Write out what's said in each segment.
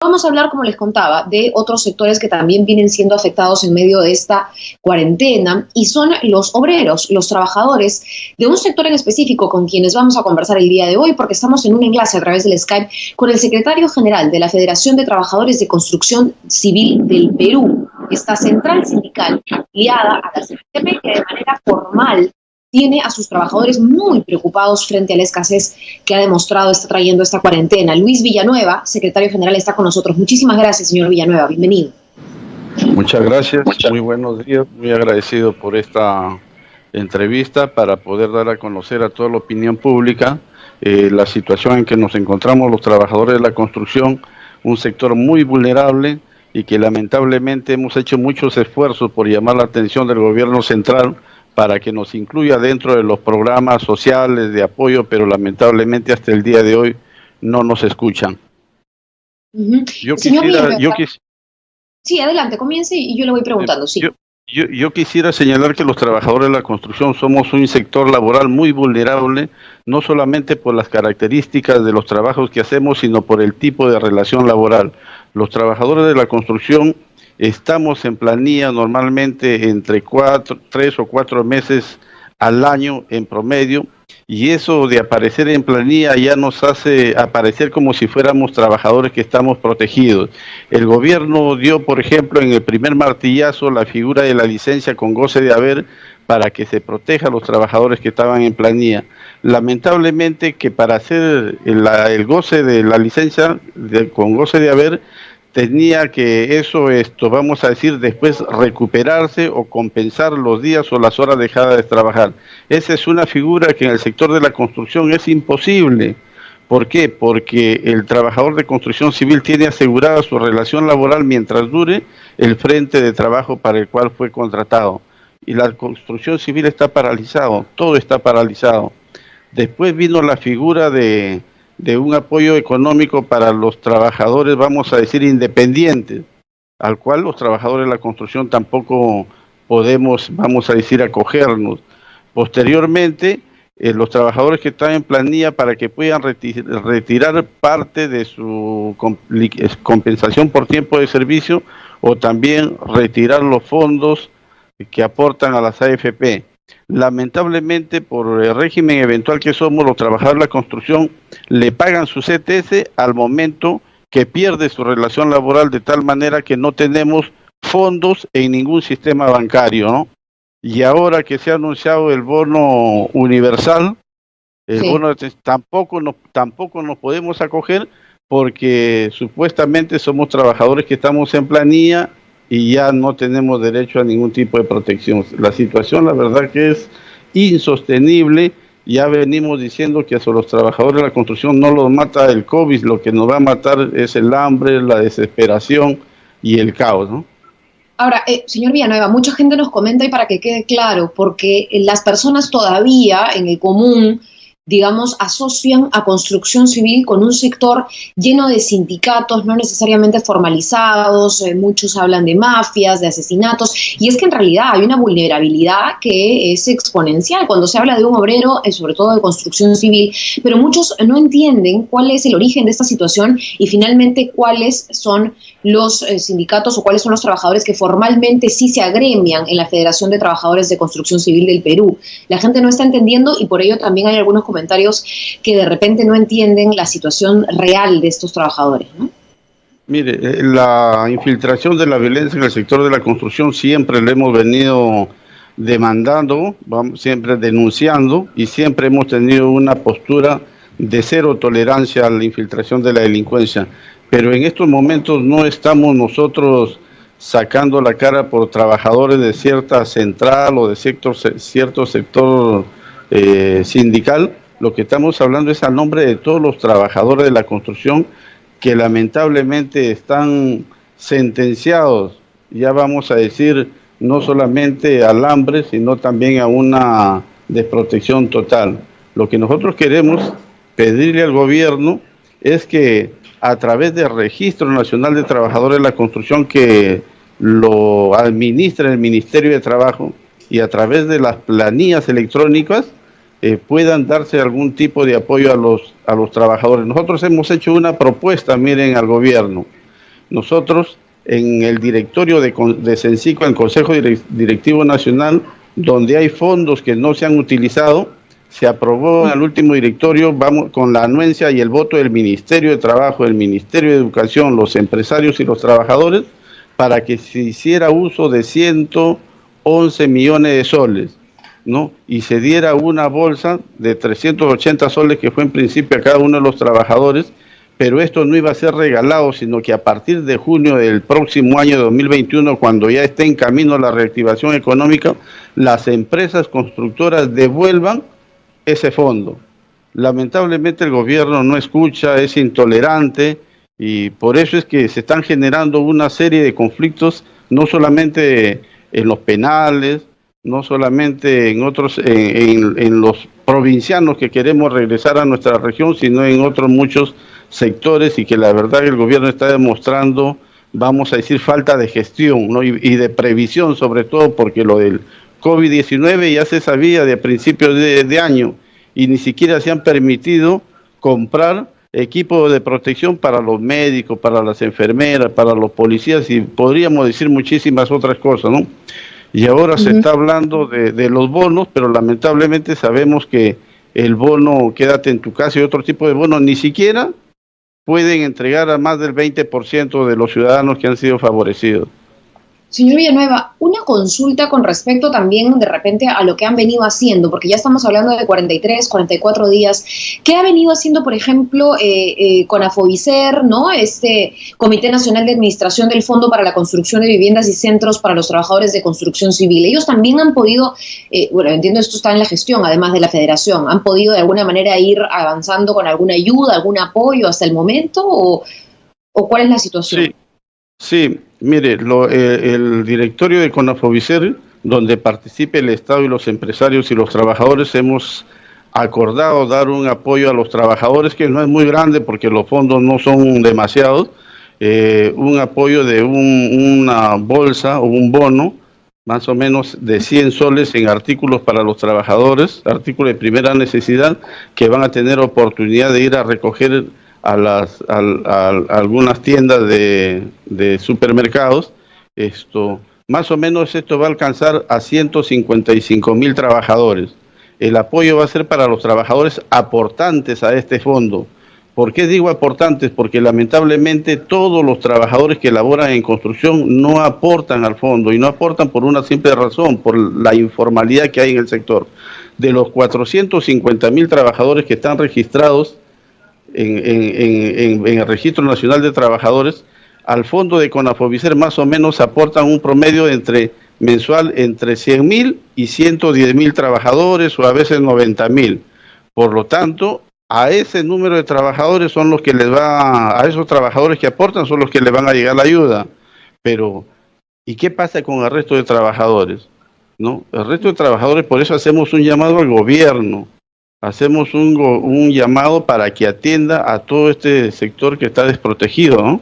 Vamos a hablar, como les contaba, de otros sectores que también vienen siendo afectados en medio de esta cuarentena y son los obreros, los trabajadores de un sector en específico con quienes vamos a conversar el día de hoy porque estamos en un enlace a través del Skype con el secretario general de la Federación de Trabajadores de Construcción Civil del Perú, esta central sindical liada a la CFTP que de manera formal tiene a sus trabajadores muy preocupados frente a la escasez que ha demostrado está trayendo esta cuarentena. Luis Villanueva, secretario general, está con nosotros. Muchísimas gracias, señor Villanueva. Bienvenido. Muchas gracias. Muy buenos días. Muy agradecido por esta entrevista para poder dar a conocer a toda la opinión pública la situación en que nos encontramos los trabajadores de la construcción, un sector muy vulnerable y que lamentablemente hemos hecho muchos esfuerzos por llamar la atención del gobierno central para que nos incluya dentro de los programas sociales de apoyo, pero lamentablemente hasta el día de hoy no nos escuchan. Yo quisiera... Sí, adelante, comience y yo le voy preguntando, sí. Yo quisiera señalar que los trabajadores de la construcción somos un sector laboral muy vulnerable, no solamente por las características de los trabajos que hacemos, sino por el tipo de relación laboral. Los trabajadores de la construcción estamos en planilla normalmente entre 3 o 4 meses al año en promedio, y eso de aparecer en planilla ya nos hace aparecer como si fuéramos trabajadores que estamos protegidos. El gobierno dio, por ejemplo, en el primer martillazo la figura de la licencia con goce de haber para que se proteja a los trabajadores que estaban en planilla. Lamentablemente que para hacer el goce de la licencia con goce de haber, tenía que vamos a decir, después recuperarse o compensar los días o las horas dejadas de trabajar. Esa es una figura que en el sector de la construcción es imposible. ¿Por qué? Porque el trabajador de construcción civil tiene asegurada su relación laboral mientras dure el frente de trabajo para el cual fue contratado. Y la construcción civil está paralizado, todo está paralizado. Después vino la figura de un apoyo económico para los trabajadores, vamos a decir, independientes, al cual los trabajadores de la construcción tampoco podemos, vamos a decir, acogernos. Posteriormente, los trabajadores que están en planilla para que puedan retirar parte de su compensación por tiempo de servicio o también retirar los fondos que aportan a las AFP. Lamentablemente, por el régimen eventual que somos, los trabajadores de la construcción le pagan su CTS al momento que pierde su relación laboral, de tal manera que no tenemos fondos en ningún sistema bancario, ¿no? Y ahora que se ha anunciado el bono universal, tampoco nos podemos acoger porque supuestamente somos trabajadores que estamos en planilla y ya no tenemos derecho a ningún tipo de protección. La situación, la verdad que es insostenible. Ya venimos diciendo que a los trabajadores de la construcción no los mata el COVID, lo que nos va a matar es el hambre, la desesperación y el caos, ¿no? Ahora, señor Villanueva, mucha gente nos comenta, y para que quede claro, porque las personas todavía en el común, digamos, asocian a construcción civil con un sector lleno de sindicatos, no necesariamente formalizados, muchos hablan de mafias, de asesinatos, y es que en realidad hay una vulnerabilidad que es exponencial cuando se habla de un obrero, sobre todo de construcción civil, pero muchos no entienden cuál es el origen de esta situación y finalmente cuáles son los sindicatos o cuáles son los trabajadores que formalmente sí se agremian en la Federación de Trabajadores de Construcción Civil del Perú. La gente no está entendiendo y por ello también hay algunos comentarios que de repente no entienden la situación real de estos trabajadores, ¿no? Mire, la infiltración de la violencia en el sector de la construcción siempre le hemos venido demandando, siempre denunciando y siempre hemos tenido una postura de cero tolerancia a la infiltración de la delincuencia. Pero en estos momentos no estamos nosotros sacando la cara por trabajadores de cierta central o de cierto sector sindical. Lo que estamos hablando es a nombre de todos los trabajadores de la construcción que lamentablemente están sentenciados, ya vamos a decir, no solamente al hambre, sino también a una desprotección total. Lo que nosotros queremos pedirle al gobierno es que a través del Registro Nacional de Trabajadores de la Construcción, que lo administra el Ministerio de Trabajo, y a través de las planillas electrónicas puedan darse algún tipo de apoyo a los trabajadores. Nosotros hemos hecho una propuesta, miren, al gobierno. nosotros en el directorio de Sensico, en el Consejo Directivo Nacional, donde hay fondos que no se han utilizado, se aprobó en el último directorio, vamos con la anuencia y el voto del Ministerio de Trabajo, del Ministerio de Educación, los empresarios y los trabajadores, para que se hiciera uso de 111 millones de soles, ¿no? Y se diera una bolsa de 380 soles que fue en principio a cada uno de los trabajadores, pero esto no iba a ser regalado, sino que a partir de junio del próximo año 2021, cuando ya esté en camino la reactivación económica, las empresas constructoras devuelvan ese fondo. Lamentablemente el gobierno no escucha, es intolerante, y por eso es que se están generando una serie de conflictos, no solamente en los penales, no solamente en otros, en los provincianos que queremos regresar a nuestra región, sino en otros muchos sectores, y que la verdad el gobierno está demostrando, vamos a decir, falta de gestión, ¿no? y de previsión, sobre todo porque lo del COVID-19 ya se sabía de principios de año, y ni siquiera se han permitido comprar equipo de protección para los médicos, para las enfermeras, para los policías, y podríamos decir muchísimas otras cosas, ¿no? Y ahora se está hablando de los bonos, pero lamentablemente sabemos que el bono quédate en tu casa y otro tipo de bonos ni siquiera pueden entregar a más del 20% de los ciudadanos que han sido favorecidos. Señor Villanueva, una consulta con respecto también de repente a lo que han venido haciendo, porque ya estamos hablando de 43, 44 días. ¿Qué ha venido haciendo, por ejemplo, CONAFOBICER, ¿no? Este Comité Nacional de Administración del Fondo para la Construcción de Viviendas y Centros para los Trabajadores de Construcción Civil? Ellos también han podido, bueno, entiendo esto está en la gestión, además de la federación, ¿han podido de alguna manera ir avanzando con alguna ayuda, algún apoyo hasta el momento, o cuál es la situación? Sí. Sí, mire, el directorio de CONAFOBICER, donde participe el Estado y los empresarios y los trabajadores, hemos acordado dar un apoyo a los trabajadores, que no es muy grande porque los fondos no son demasiados, un apoyo de una bolsa o un bono, más o menos de 100 soles en artículos para los trabajadores, artículos de primera necesidad, que van a tener oportunidad de ir a recoger a algunas tiendas de supermercados. Más o menos esto va a alcanzar a 155,000 trabajadores. El apoyo va a ser para los trabajadores aportantes a este fondo. ¿Por qué digo aportantes? Porque lamentablemente todos los trabajadores que laboran en construcción no aportan al fondo, y no aportan por una simple razón, por la informalidad que hay en el sector. De los 450,000 trabajadores que están registrados en el Registro Nacional de Trabajadores, al fondo de CONAFOBICER más o menos aportan un promedio mensual entre 100,000 y 110,000 trabajadores, o a veces 90,000. Por lo tanto, a ese número de trabajadores son los que a esos trabajadores que aportan son los que les van a llegar la ayuda. Pero, ¿y qué pasa con el resto de trabajadores? ¿No? El resto de trabajadores, por eso hacemos un llamado al gobierno. Hacemos un llamado para que atienda a todo este sector que está desprotegido, ¿no?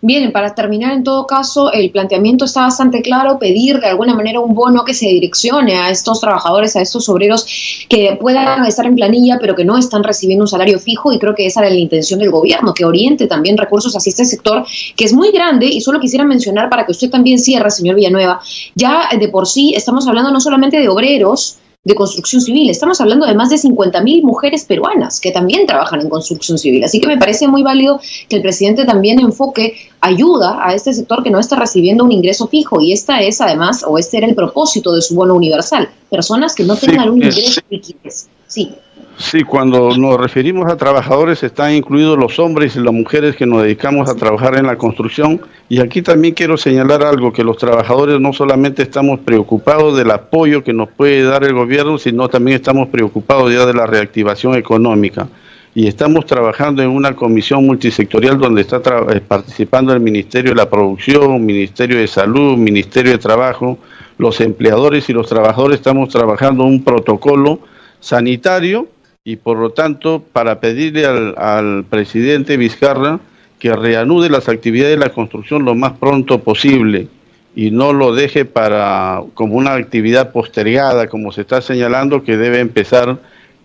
Bien, para terminar, en todo caso, el planteamiento está bastante claro: pedir de alguna manera un bono que se direccione a estos trabajadores, a estos obreros que puedan estar en planilla pero que no están recibiendo un salario fijo, y creo que esa era la intención del gobierno, que oriente también recursos hacia este sector, que es muy grande. Y solo quisiera mencionar, para que usted también cierre, señor Villanueva, ya de por sí estamos hablando no solamente de obreros de construcción civil, estamos hablando de más de 50,000 mujeres peruanas que también trabajan en construcción civil. Así que me parece muy válido que el presidente también enfoque ayuda a este sector que no está recibiendo un ingreso fijo, y esta es además, o este era el propósito de su bono universal, personas que no tengan un ingreso liquidez. Sí. Sí, cuando nos referimos a trabajadores están incluidos los hombres y las mujeres que nos dedicamos a trabajar en la construcción. Y aquí también quiero señalar algo: que los trabajadores no solamente estamos preocupados del apoyo que nos puede dar el gobierno, sino también estamos preocupados ya de la reactivación económica. Y estamos trabajando en una comisión multisectorial donde está participando el Ministerio de la Producción, Ministerio de Salud, Ministerio de Trabajo, los empleadores y los trabajadores. Estamos trabajando un protocolo sanitario, y por lo tanto para pedirle al presidente Vizcarra que reanude las actividades de la construcción lo más pronto posible y no lo deje como una actividad postergada, como se está señalando, que debe empezar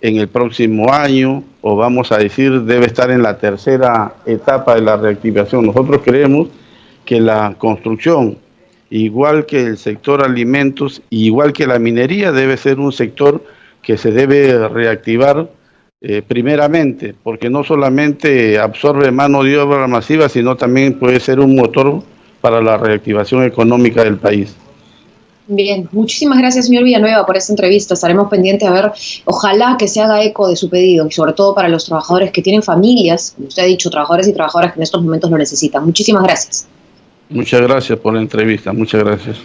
en el próximo año, o vamos a decir debe estar en la tercera etapa de la reactivación. Nosotros creemos que la construcción, igual que el sector alimentos, igual que la minería, debe ser un sector que se debe reactivar primeramente, porque no solamente absorbe mano de obra masiva, sino también puede ser un motor para la reactivación económica del país. Bien, muchísimas gracias, señor Villanueva, por esta entrevista. Estaremos pendientes a ver, ojalá que se haga eco de su pedido, y sobre todo para los trabajadores que tienen familias, como usted ha dicho, trabajadores y trabajadoras que en estos momentos lo necesitan. Muchísimas gracias. Muchas gracias por la entrevista, muchas gracias.